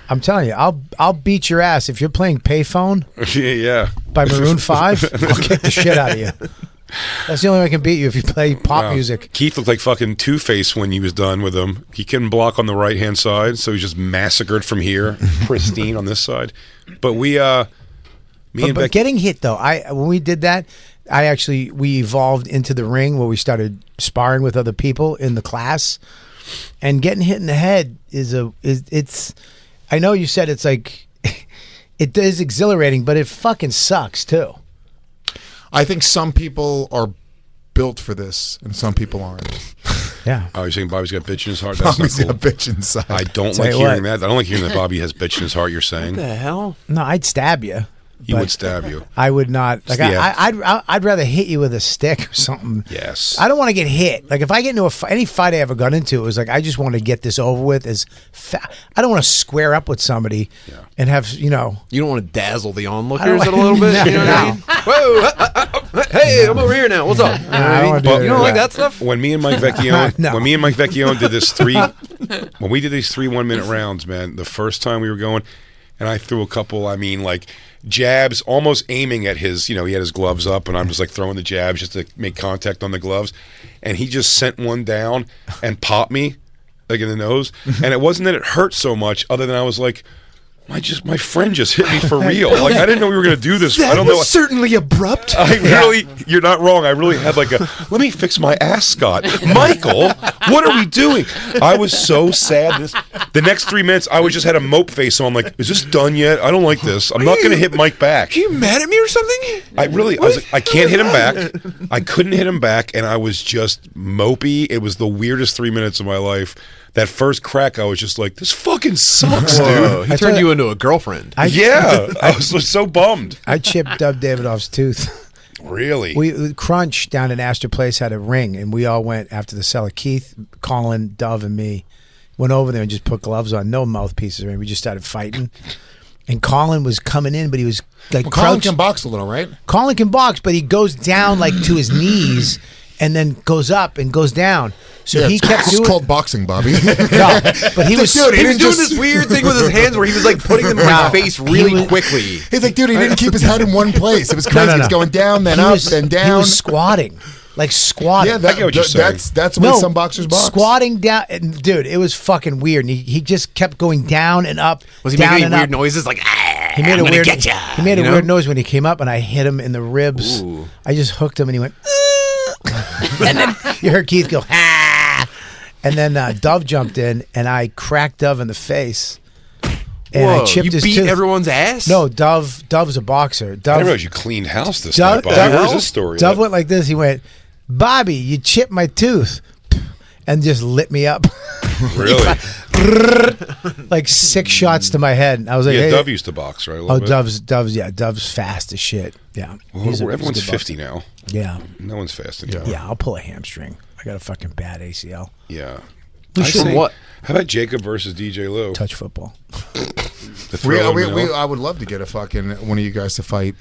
I'm telling you, I'll beat your ass if you're playing Payphone. Yeah, by Maroon 5. I'll kick the shit out of you. That's the only way I can beat you if you play pop music. Keith looked like fucking Two-Face when he was done with him. He couldn't block on the right-hand side, so he's just massacred from here, pristine on this side. But but getting hit though, when we did that, we evolved into the ring where we started sparring with other people in the class, and getting hit in the head it's. I know you said it's like it is exhilarating, but it fucking sucks too. I think some people are built for this, and some people aren't. Yeah. Oh, you're saying Bobby's got bitch in his heart? That's Bobby's not cool. got bitch inside. I don't like hearing that. I don't like hearing that Bobby has bitch in his heart. You're saying? What the hell? No, I'd stab you. He would stab you. I would not. Like I'd rather hit you with a stick or something. Yes. I don't want to get hit. Like if I get into any fight I ever got into, it was like I just want to get this over with. I don't want to square up with somebody and have You don't want to dazzle the onlookers a little bit. No, you know what I mean? Whoa! Hey, I'm over here now. What's up? You don't like that stuff? When me and Mike Vecchione did this when we did these 3 1-minute rounds, man, the first time we were going, and I threw a couple, jabs, almost aiming at his, he had his gloves up, and I'm just like throwing the jabs just to make contact on the gloves. And he just sent one down and popped me, like in the nose. And it wasn't that it hurt so much, other than I was like, my friend just hit me for real. Like, I didn't know we were going to do this. I don't know. Certainly abrupt. You're not wrong. I really had let me fix my ascot. Michael, what are we doing? I was so sad. The next 3 minutes, I just had a mope face on. I'm like, is this done yet? I don't like this. I'm not going to hit Mike back. Are you mad at me or something? I was like, I can't hit him back. I couldn't hit him back, and I was just mopey. It was the weirdest 3 minutes of my life. That first crack, I was just like, this fucking sucks, dude. He turned you into a girlfriend. I was so bummed. I chipped Dub Davidoff's tooth. Really? Crunch down at Astor Place had a ring, and we all went after the cellar. Keith, Colin, Dove, and me went over there and just put gloves on, no mouthpieces or anything. We just started fighting. And Colin was coming in, but he was like Colin can box a little, right? Colin can box, but he goes down like to his knees and then goes up and goes down. So he kept doing. It's called boxing, Bobby. No, but he was doing this weird thing with his hands where he was like putting them in my face really quickly. He's like, dude, he didn't keep his head in one place. It was crazy. He was going down, then up, then down. He was squatting. Like squatting. Yeah, I get what you're saying. That's the way some boxers box. Squatting down, dude. It was fucking weird. And he just kept going down and up. Was he making any weird noises like? He made a weird. He made a weird noise when he came up, and I hit him in the ribs. Ooh. I just hooked him, and he went. And then you heard Keith go, ah! And then Dove jumped in, and I cracked Dove in the face. And I chipped his beat tooth. Everyone's ass? No, Dove's a boxer. I didn't realize you cleaned house this night, Bobby. Where's this story? Dove went like this. He went, Bobby, you chipped my tooth. And just lit me up. Really? Like 6 shots to my head. And I was like, hey. Dove used to box, right? Dove's fast as shit. Yeah. Well, everyone's 50 now. Yeah. No one's fast anymore. Yeah, I'll pull a hamstring. I got a fucking bad ACL. Yeah. What? How about Jacob versus DJ Lou? Touch football. I would love to get one of you guys to fight.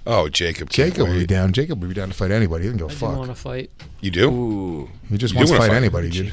Oh, Jacob. Jacob would be down. Jacob would be down to fight anybody. He doesn't go fuck. I want to fight. You do? Ooh. He just wants to fight anybody, dude.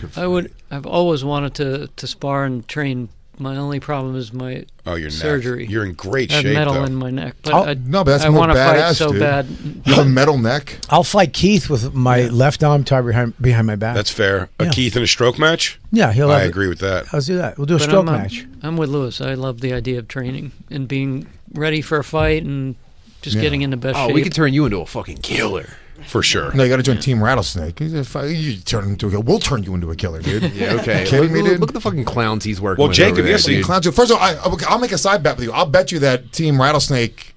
I've always wanted to spar and train My only problem is my your surgery. neck. You're in great I have shape, metal though. in my neck. But no, but that's I more want to badass, fight so dude. bad. You have a metal neck. I'll fight Keith with my left arm tied behind my back. That's fair. A Yeah. Keith in a stroke match? Yeah, he'll. I agree with that. Let's do that. We'll do a But stroke match. I'm with Lewis. I love the idea of training and being ready for a fight and just getting in the best shape. We could turn you into a fucking killer. For sure. No, you got to join Team Rattlesnake. You turn into a killer. We'll turn you into a killer, dude. Yeah, okay. Kidding me, dude? Look at the fucking clowns he's working Well, with. Jacob, over there, yes, he- dude. Clowns. First of all, I'll make a side bet with you. I'll bet you that Team Rattlesnake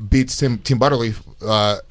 beats Team Butterleaf.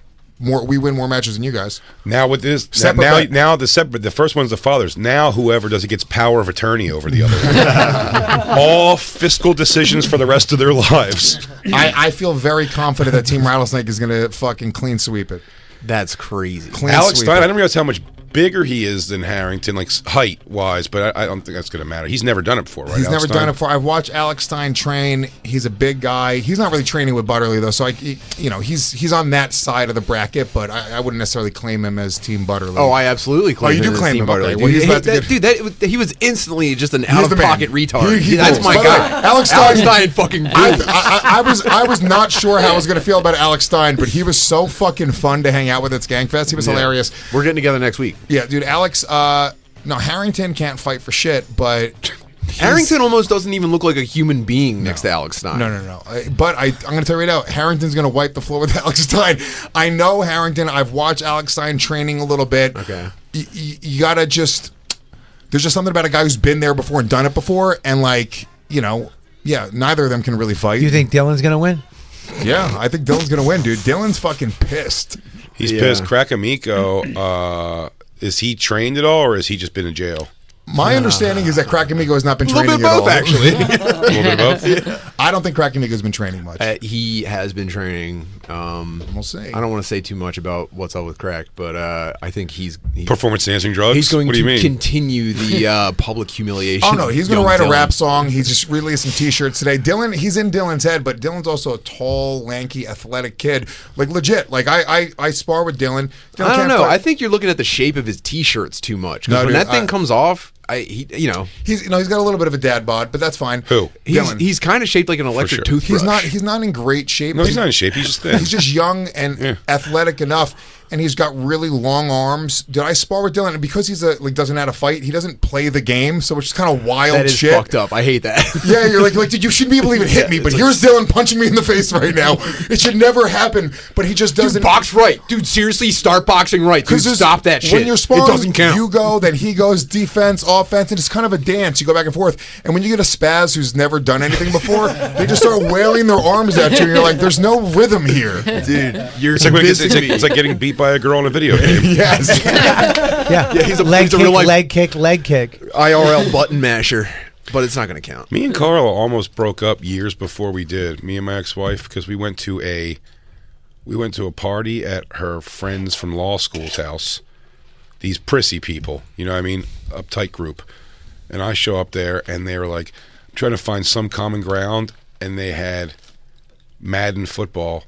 We win more matches than you guys. Now with this, Separate now bet. the first one's the father's. Now whoever does it gets power of attorney over the other one. All fiscal decisions for the rest of their lives. I feel very confident that Team Rattlesnake is going to fucking clean sweep it. That's crazy. Clean Alex sweep Stein, it. I didn't realize how much bigger he is than Harrington, like height wise, but I don't think that's going to matter. He's never done it before, right? He's Alex never Stein? done it before. I've watched Alex Stein train. He's a big guy. He's not really training with Butterly though, so he's on that side of the bracket. But I wouldn't necessarily claim him as Team Butterly. Oh, I absolutely claim you do him as claim Team him, okay. Butterly. Well, he's about to He was instantly just an He's the man. out-of-pocket retard. He That's rules. my By the guy. way, Alex Alex Stein- Stein fucking rules. I was not sure how I was going to feel about Alex Stein, but he was so fucking fun to hang out with at Skankfest. He was hilarious. We're getting together next week. Yeah, dude. Alex. No, Harrington can't fight for shit, but Harrington almost doesn't even look like a human being next to Alex Stein. No. But I'm going to tell you right now, Harrington's going to wipe the floor with Alex Stein. I know Harrington. I've watched Alex Stein training a little bit. Okay. You got to just... There's just something about a guy who's been there before and done it before, and neither of them can really fight. You think Dylan's gonna win? Yeah, I think Dylan's going to win, dude. Dylan's fucking pissed. He's pissed. Krakamiko, is he trained at all, or has he just been in jail? My understanding is that Crackamigo has not been A little training bit at both, all. actually. A little bit of both? I don't think Crackamigo's been training much. He has been training. We'll see. I don't want to say too much about what's up with Crack, but I think he's Performance enhancing drugs? He's going what do you to mean? continue the public humiliation. Oh no, he's going going to to write a rap song. He's just released some T-shirts today. Dylan, he's in Dylan's head, but Dylan's also a tall, lanky, athletic kid. Like legit. Like I spar with Dylan. Dylan I don't can't know. fight. I think you're looking at the shape of his T-shirts too much. Because No, when dude, that thing comes off, he's he's got a little bit of a dad bod, but that's fine. Who? Dylan. he's kind of shaped like an electric sure. toothbrush. He's not in great shape. No, he's not in shape. He's just thin. He's just young and athletic enough, and he's got really long arms. Did I spar with Dylan? And because he's doesn't know how to fight, he doesn't play the game, so it's just kind of wild That is shit. fucked up. I hate that. Yeah, you're like, dude, you shouldn't be able to even hit me, but here's Dylan punching me in the face right now. It should never happen, but he just doesn't. Dude, box right. Dude, seriously, start boxing right. Dude, Because stop that shit. When you're sparring, it doesn't count. you go, then he goes, defense, offense, and it's kind of a dance. You go back and forth. And when you get a spaz who's never done anything before, they just start wailing their arms at you, and you're like, there's no rhythm here. Dude, you're It's like getting beat by a girl in a video game. Yes. Yeah, he's a leg kick, real life- leg kick, leg kick. IRL button masher. But it's not going to count. Me and Carla almost broke up years before we did. Me and my ex-wife, because we went to a party at her friends from law school's house. These prissy people, you know what I mean? Uptight group. And I show up there, and they were like trying to find some common ground, and they had Madden football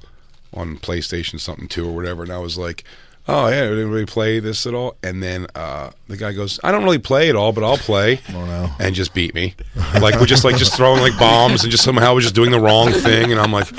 on PlayStation something 2 or whatever, and I was like, oh yeah, didn't really play this at all. And then the guy goes, I don't really play at all, but I'll play. Oh no. And just beat me. Like we're just throwing like bombs and just somehow we're just doing the wrong thing. And I'm like,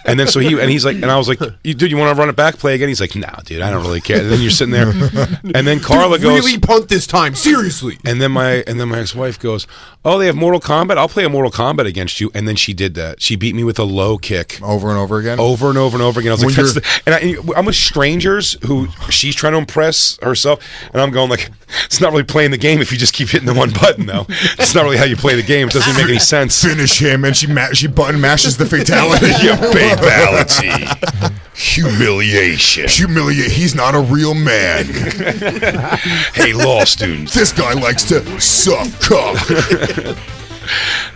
and then he's like, and I was like, dude, you want to run it back, play again? He's like, no, dude, I don't really care. And then you're sitting there, and then Carla goes, really punt this time, seriously. and then my ex-wife goes, oh, they have Mortal Kombat? I'll play a Mortal Kombat against you. And then she did that. She beat me with a low kick. Over and over again? Over and over and over again. I was like, When I'm with strangers who she's trying to impress herself, and I'm going like, it's not really playing the game if you just keep hitting the one button, though. It's not really how you play the game. It doesn't make any sense. Finish him, and she button mashes the fatality. Babality. Humiliation. He's not a real man. Hey, law students. This guy likes to suck cock.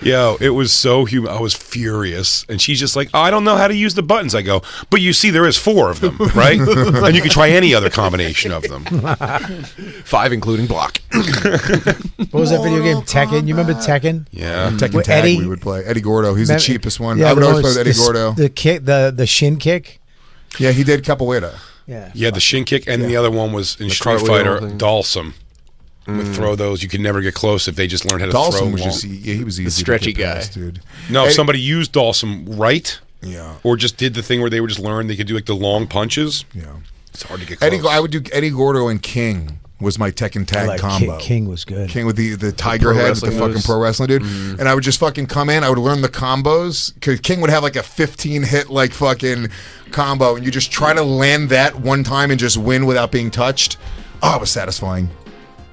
Yo, it was so human. I was furious. And she's just like, oh, I don't know how to use the buttons. I go, but you see there is 4 of them, right? And you can try any other combination of them. 5 including block. What was that video game? Tekken. You remember Tekken? Yeah. Tekken With Tag Eddie- we would play. Eddie Gordo, he's the cheapest one. Yeah, I would the always one play with Eddie Gordo. The kick, the shin kick. Yeah, he did capoeira. Yeah. Yeah, the shin kick, and the other one was in Street cartwheel Fighter, thing. Dalsum. would throw those. You could never get close if they just learned how to Dawson throw was long. just he was easy, stretchy to get guy. past, dude. No, if Eddie- somebody used Dawson right, Yeah. or just did the thing where they would just learn they could do like the long punches. Yeah. It's hard to get close. I would do Eddie Gordo and King was my Tekken I tag like combo. King was good. King with the tiger pro head with the wrestling fucking moves. pro wrestling dude. And I would just fucking come in. I would learn the combos because King would have like a 15 hit like fucking combo, and you just try to land that one time and just win without being touched. Oh, it was satisfying.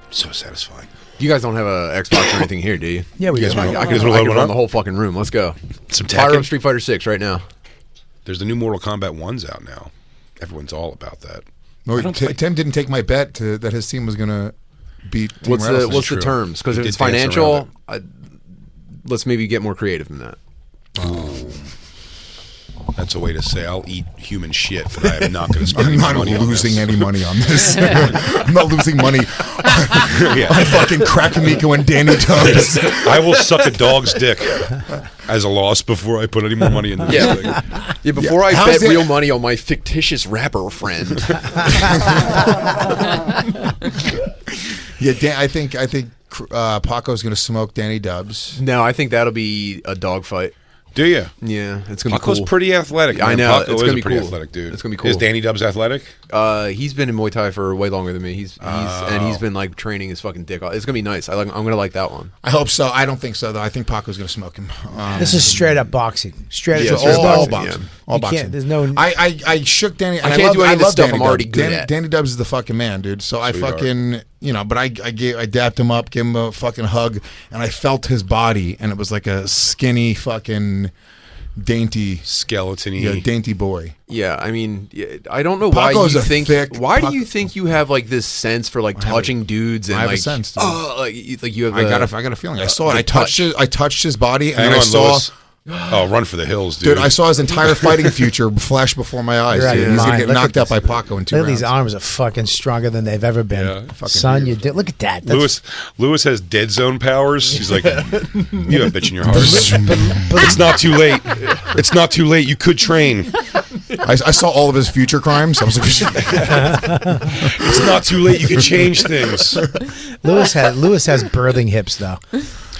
So satisfying. You guys don't have a Xbox or anything here, do you? Yeah, we You guys do. wanna- I you could guys wanna load one run up? the whole fucking room. Let's go. Some Fire Tekken? up Street Fighter 6 right now. There's the new Mortal Kombat 1's out now. Everyone's all about that. No, Tim didn't take my bet that his team was going to beat Team What's Rattlesnake. the true. terms? Because He if did it's dance financial, around let's maybe get more creative than that. That's a way to say I'll eat human shit, but I am not going to spend I'm any not money losing on this. any money on this. I'm not losing money Yeah. on fucking Crack Miko and Danny Tubbs. I will suck a dog's dick as a loss before I put any more money in this Yeah. thing. Yeah, before I How's bet it- real money on my fictitious rapper friend. Yeah, I think Paco's going to smoke Danny Tubbs. No, I think that'll be a dogfight. Do you? Yeah, it's gonna Paco's be cool. pretty athletic. I man. know, Paco it's is gonna a be pretty cool. athletic dude. It's gonna be cool. Is Danny Dubs athletic? He's been in Muay Thai for way longer than me. He's been like training his fucking dick off. It's gonna be nice. I'm gonna like that one. I hope so. I don't think so, though. I think Paco's going to smoke him. This is straight up boxing. Straight Yeah, up. straight all boxing, boxing. yeah. All You boxing. can't- there's no- I shook Danny. And I can't do any of the love stuff Danny I'm already Dubs. good at. Danny Dubs is the fucking man, dude. So I Sweetheart. fucking, but I dapped him up, gave him a fucking hug, and I felt his body, and it was like a skinny fucking dainty, Skeleton-y. dainty boy. Yeah, I mean, I don't know why Paco's you a think. thick- Why do Paco- you think you have like this sense for like touching dudes and I have a like sense, dude. like you have? I got a feeling. I saw it. I touched his body, and Hang then I on, saw. Lewis. Oh, run for the hills, dude. Dude, I saw his entire fighting future flash before my eyes. You're out of Dude. your He's gonna mind. get Look knocked at out by this. Paco in 2 Look at rounds. these arms are fucking stronger than they've ever been. Yeah. Fucking Son, weird. look at that. That's- Lewis has dead zone powers. He's like, you have a bitch in your heart. It's not too late. It's not too late. You could train. I saw all of his future crimes. I was like, It's not too late. You can change things. Lewis has birthing hips though.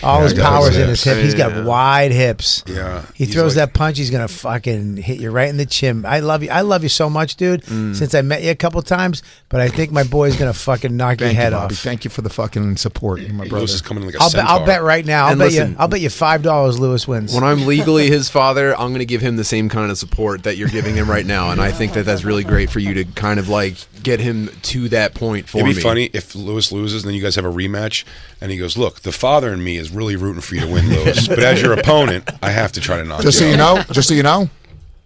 All his he does, powers in yeah. his hip. He's got Yeah. wide hips. Yeah. He He's throws like- that punch, he's gonna fucking hit you right in the chin. I love you. I love you so much, dude. Since I met you a couple times, but I think my boy's gonna fucking knock your thank you, head Bobby. off. Thank you for the fucking support, my brother. Lewis is coming in like a I'll centaur. bet right now. And listen- I'll bet you $5 Lewis wins. When I'm legally his father, I'm going to give him the same kind of support that you're giving him right now, and I think that that's really great for you to kind of like get him to that point for It'd me. be funny if Lewis loses and then you guys have a rematch and he goes, look, the father in me is really rooting for you to win, Lewis. But as your opponent, I have to try to knock Just so you you out. know,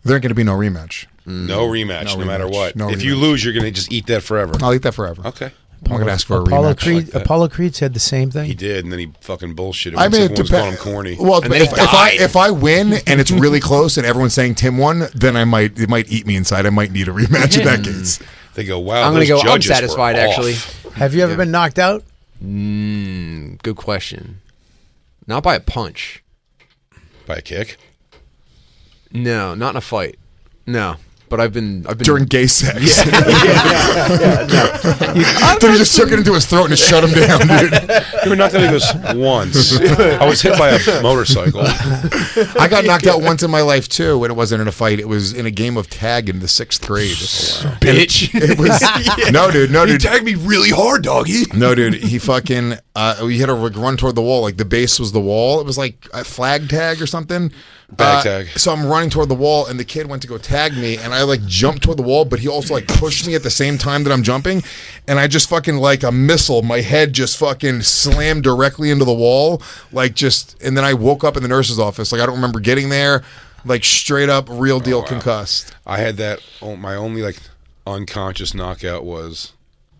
there ain't going to be no rematch. No rematch, no matter rematch. what. No if you rematch. lose, you're going to just eat that forever. I'll eat that forever. Okay. I'm not going to ask for a Apollo rematch. Creed. like that. Apollo Creed said the same thing. He did, and then he fucking bullshitted. I mean, everyone was calling him depends. corny. Well, And then he died. if I win and it's really close and everyone's saying Tim won, then it might eat me inside. I might need a rematch in that case. They go, wow, I'm going to those go. I'm judges were satisfied, off. actually. Have you ever been knocked out? Good question. Not by a punch. By a kick? No, not in a fight. No, but I've been During gay sex. They just took it into his throat and just shut him down, dude. You were knocked out, he goes, once. I was hit by a motorcycle. I got knocked out once in my life too, and it wasn't in a fight. It was in a game of tag in the 6th grade. bitch. It was no, dude. tagged me really hard, doggy. No, dude. He fucking we had to run toward the wall. Like the base was the wall. It was like a flag tag or something. Bag tag. So I'm running toward the wall, and the kid went to go tag me, and I like jumped toward the wall, but he also like pushed me at the same time that I'm jumping, and I just fucking like a missile. My head just fucking slammed directly into the wall, and then I woke up in the nurse's office. Like I don't remember getting there. Like straight up, real deal concussed. I had that. Oh, my only like unconscious knockout was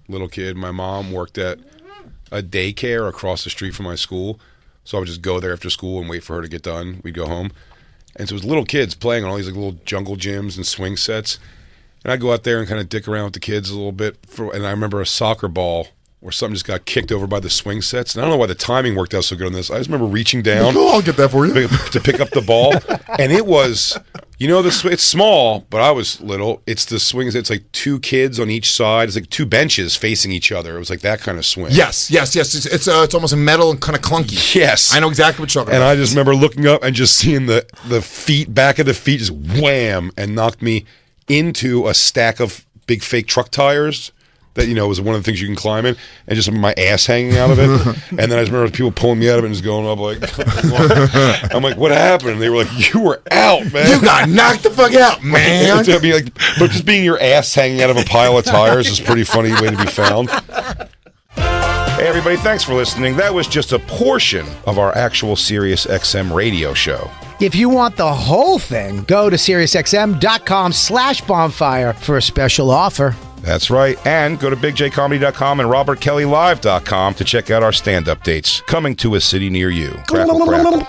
little kid. My mom worked at a daycare across the street from my school, so I would just go there after school and wait for her to get done. We'd go home, and so it was little kids playing on all these like little jungle gyms and swing sets, and I'd go out there and kind of dick around with the kids a little bit. And I remember a soccer ball where something just got kicked over by the swing sets, and I don't know why the timing worked out so good on this. I just remember reaching down Oh, I'll get that for you. to pick up the ball, and it was, You know, it's small, but I was little. It's the swings. It's like 2 kids on each side. It's like 2 benches facing each other. It was like that kind of swing. Yes. It's almost a metal and kind of clunky. Yes. I know exactly what you're talking and about. I just remember looking up and just seeing the feet, back of the feet, just wham, and knocked me into a stack of big fake truck tires. That, you know, was one of the things you can climb in, and just my ass hanging out of it. And then I just remember people pulling me out of it and just going up like, I'm like, what happened? And they were like, you were out, man. You got knocked the fuck out, man. But just being your ass hanging out of a pile of tires is a pretty funny way to be found. Hey, everybody, thanks for listening. That was just a portion of our actual Sirius XM radio show. If you want the whole thing, go to SiriusXM.com/bonfire for a special offer. That's right. And go to BigJComedy.com and RobertKellyLive.com to check out our stand-up dates coming to a city near you. Crackle, crackle.